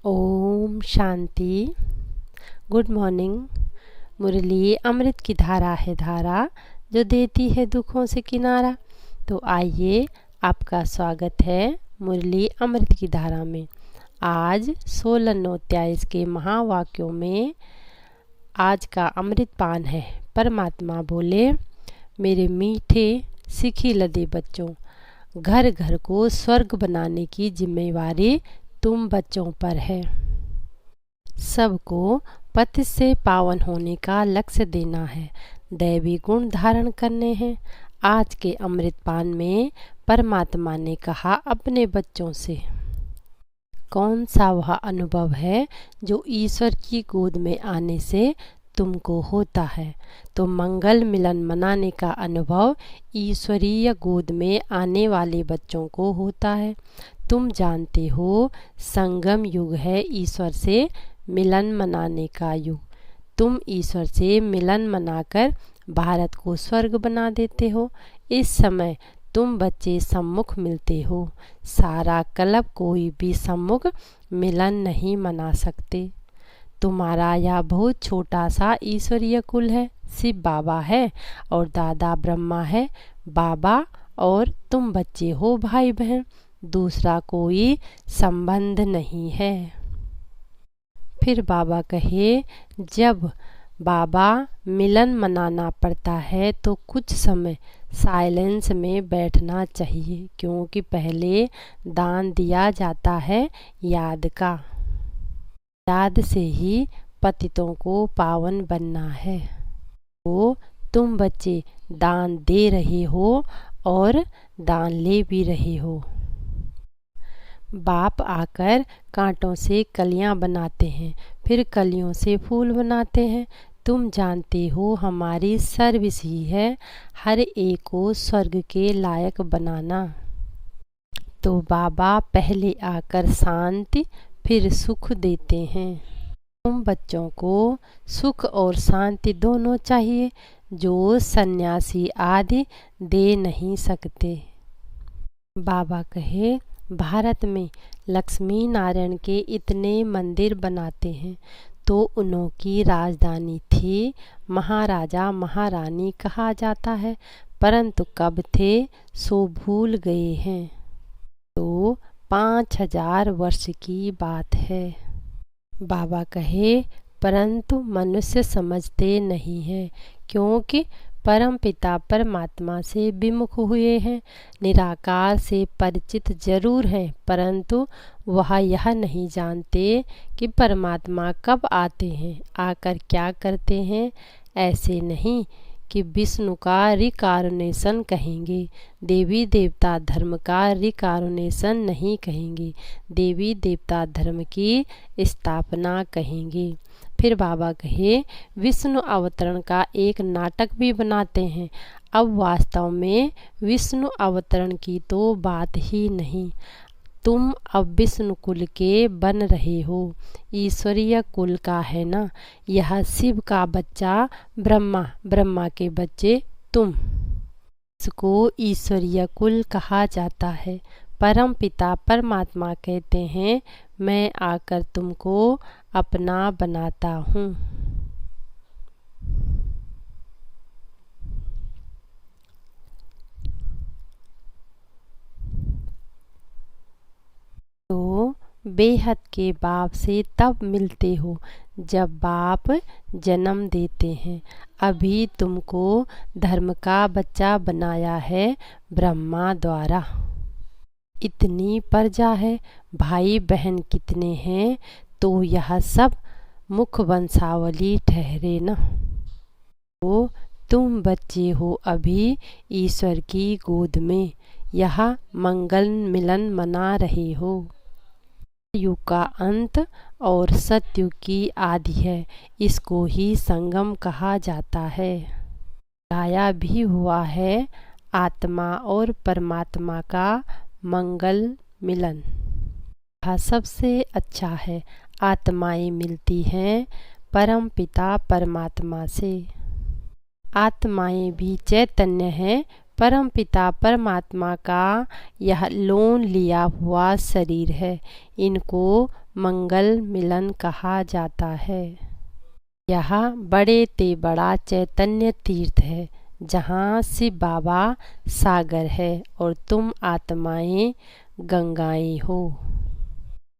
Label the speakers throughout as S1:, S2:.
S1: Om Shanti. Good morning. मुरली अमृत की धारा है धारा, जो देती है दुखों से किनारा। तो आइए, आपका स्वागत है मुरली अमृत की धारा में। आज 16/9/23 के महावाक्यों में आज का अमृत पान है। परमात्मा बोले, मेरे मीठे सिखी लदे बच्चों, घर घर को स्वर्ग बनाने की जिम्मेवारी तुम बच्चों पर है। सबको पति से पावन होने का लक्ष्य देना है, दैवी गुण धारण करने हैं। आज के अमृत पान में परमात्मा ने कहा अपने बच्चों से, कौन सा वह अनुभव है जो ईश्वर की गोद में आने से तुमको होता है। तो मंगल मिलन मनाने का अनुभव ईश्वरीय गोद में आने वाले बच्चों को होता है। तुम जानते हो, संगम युग है ईश्वर से मिलन मनाने का युग। तुम ईश्वर से मिलन मनाकर भारत को स्वर्ग बना देते हो। इस समय तुम बच्चे सम्मुख मिलते हो। सारा क्लब कोई भी सम्मुख मिलन नहीं मना सकते। तुम्हारा यह बहुत छोटा सा ईश्वरीय कुल है। शिव बाबा है और दादा ब्रह्मा है। बाबा और तुम बच्चे हो भाई बहन, दूसरा कोई संबंध नहीं है। फिर बाबा कहे, जब बाबा मिलन मनाना पड़ता है तो कुछ समय साइलेंस में बैठना चाहिए, क्योंकि पहले दान दिया जाता है याद का। याद से ही पतितों को पावन बनना है। तो तुम बच्चे दान दे रहे हो और दान ले भी रहे हो। बाप आकर कांटों से कलियां बनाते हैं, फिर कलियों से फूल बनाते हैं। तुम जानते हो, हमारी सर्विस ही है हर एक को स्वर्ग के लायक बनाना। तो बाबा पहले आकर शांति फिर सुख देते हैं। तुम बच्चों को सुख और शांति दोनों चाहिए, जो सन्यासी आदि दे नहीं सकते। बाबा कहे, भारत में लक्ष्मी नारायण के इतने मंदिर बनाते हैं, तो उनकी राजधानी थी। महाराजा महारानी कहा जाता है, परंतु कब थे सो भूल गए हैं। तो 5000 वर्ष की बात है। बाबा कहे, परंतु मनुष्य समझते नहीं है, क्योंकि परम पिता परमात्मा से विमुख हुए हैं। निराकार से परिचित जरूर हैं, परंतु वह यह नहीं जानते कि परमात्मा कब आते हैं, आकर क्या करते हैं। ऐसे नहीं कि विष्णु का रिकार्नेशन कहेंगे, देवी देवता धर्म का रिकार्नेशन नहीं कहेंगे, देवी देवता धर्म की स्थापना कहेंगे। फिर बाबा कहे, विष्णु अवतरण का एक नाटक भी बनाते हैं। अब वास्तव में विष्णु अवतरण की तो बात ही नहीं। तुम अब विष्णु कुल के बन रहे हो, ईश्वरीय कुल का है ना। यह शिव का बच्चा ब्रह्मा, ब्रह्मा के बच्चे तुम। इसको ईश्वरीय कुल कहा जाता है। परम पिता परमात्मा कहते हैं, मैं आकर तुमको अपना बनाता हूँ। तो बेहद के बाप से तब मिलते हो जब बाप जन्म देते हैं। अभी तुमको धर्म का बच्चा बनाया है ब्रह्मा द्वारा। इतनी प्रजा है, भाई बहन कितने हैं, तो यह सब मुख वंशावली ठहरे न। तो तुम बच्चे हो अभी ईश्वर की गोद में, यह मंगल मिलन मना रहे हो। युग का अंत और सतयुग की आदि है, इसको ही संगम कहा जाता है। गाया भी हुआ है, आत्मा और परमात्मा का मंगल मिलन। यह सबसे अच्छा है। आत्माएं मिलती हैं परम पिता परमात्मा से। आत्माएं भी चैतन्य हैं, परमपिता परमात्मा का यह लोन लिया हुआ शरीर है। इनको मंगल मिलन कहा जाता है। यह बड़े ते बड़ा चैतन्य तीर्थ है, जहाँ शिव बाबा सागर है और तुम आत्माएं गंगाएं हो।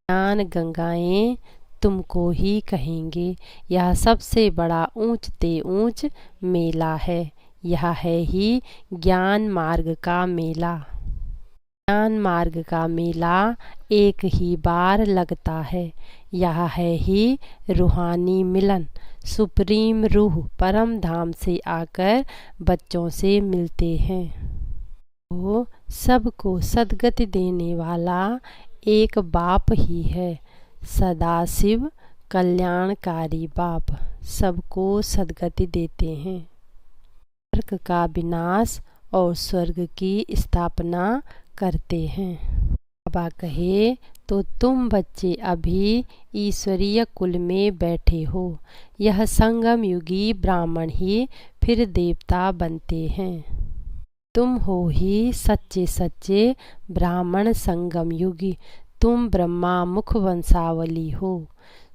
S1: ज्ञान गंगाएं तुमको ही कहेंगे। यह सबसे बड़ा ऊंच ते ऊंच मेला है। यह है ही ज्ञान मार्ग का मेला। ज्ञान मार्ग का मेला एक ही बार लगता है। यह है ही रूहानी मिलन। सुप्रीम रूह परम धाम से आकर बच्चों से मिलते हैं। वो सबको सद्गति देने वाला एक बाप ही है। सदाशिव कल्याणकारी बाप सबको सद्गति देते हैं। नरक का विनाश और स्वर्ग की स्थापना करते हैं। बाबा कहे तो तुम बच्चे अभी ईश्वरीय कुल में बैठे हो। यह संगम युगी ब्राह्मण ही फिर देवता बनते हैं। तुम हो ही सच्चे सच्चे ब्राह्मण संगम युगी। तुम ब्रह्मा मुख वंशावली हो।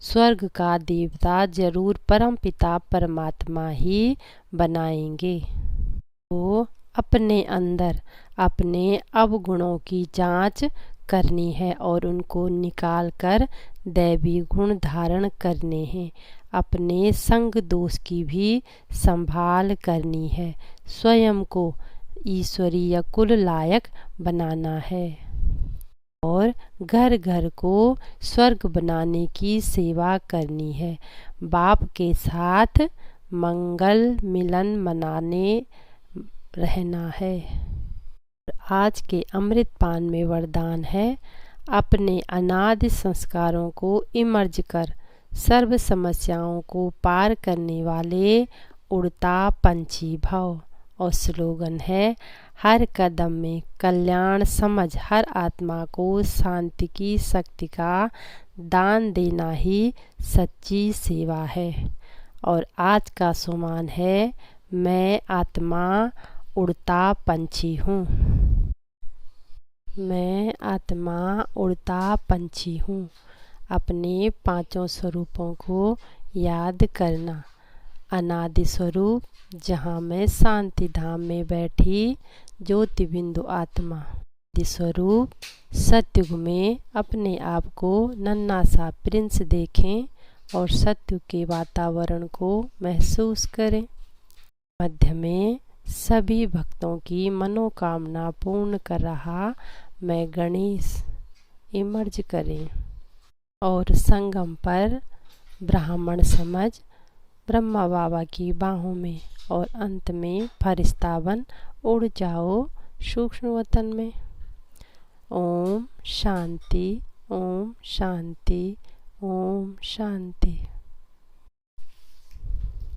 S1: स्वर्ग का देवता जरूर परमपिता परमात्मा ही बनाएंगे। तो अपने अंदर अपने अवगुणों की जांच करनी है और उनको निकाल कर दैवी गुण धारण करने हैं। अपने संग दोष की भी संभाल करनी है। स्वयं को ईश्वरीय कुल लायक बनाना है और घर घर को स्वर्ग बनाने की सेवा करनी है। बाप के साथ मंगल मिलन मनाने रहना है। आज के अमृत पान में वरदान है, अपने अनादि संस्कारों को इमर्ज कर सर्व समस्याओं को पार करने वाले उड़ता पंछी भव। और स्लोगन है, हर कदम में कल्याण समझ हर आत्मा को शांति की शक्ति का दान देना ही सच्ची सेवा है। और आज का सुमान है, मैं आत्मा उड़ता पंछी हूँ। मैं आत्मा उड़ता पंछी हूँ। अपने पांचों स्वरूपों को याद करना। अनादि स्वरूप, जहाँ मैं शांति धाम में बैठी ज्योति बिंदु आत्मा। आदि स्वरूप, सत्युग में अपने आप को नन्हा सा प्रिंस देखें और सत्युग के वातावरण को महसूस करें। मध्य में सभी भक्तों की मनोकामना पूर्ण कर रहा मैं गणेश इमर्ज करें। और संगम पर ब्राह्मण समझ ब्रह्मा बाबा की बाहों में और अंत में फरिश्ता बन उड़ जाओ सूक्ष्म वतन में। ओम शांति, ओम शांति, ओम शांति।